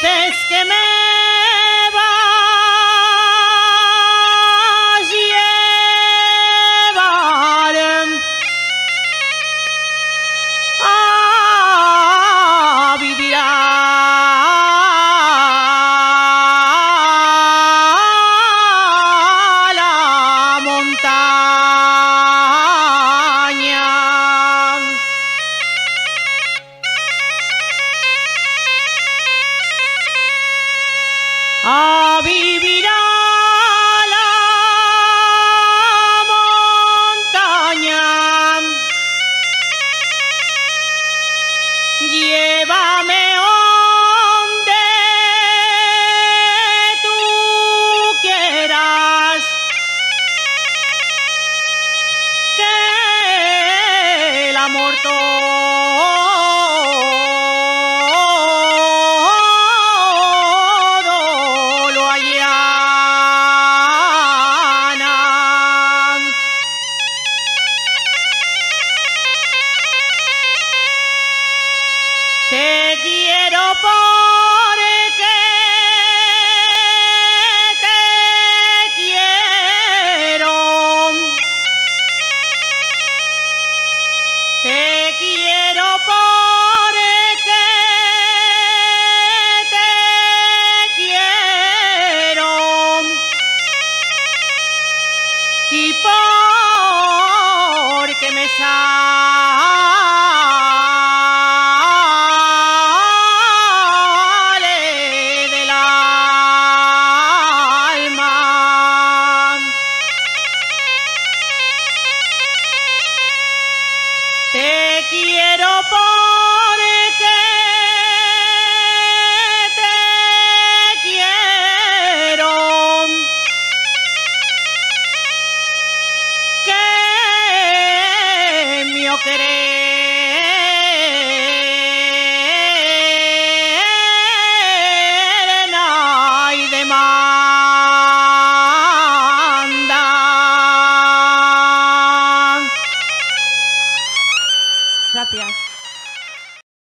dices que me vas a llevar a vivir a la montaña. A vivir a la montaña. Llévame donde tú quieras, que el amor todo lo allana. Te quiero porque te quiero. Te quiero porque te quiero. Y porque me sale del alma. Te quiero porque te quiero. Que mi querer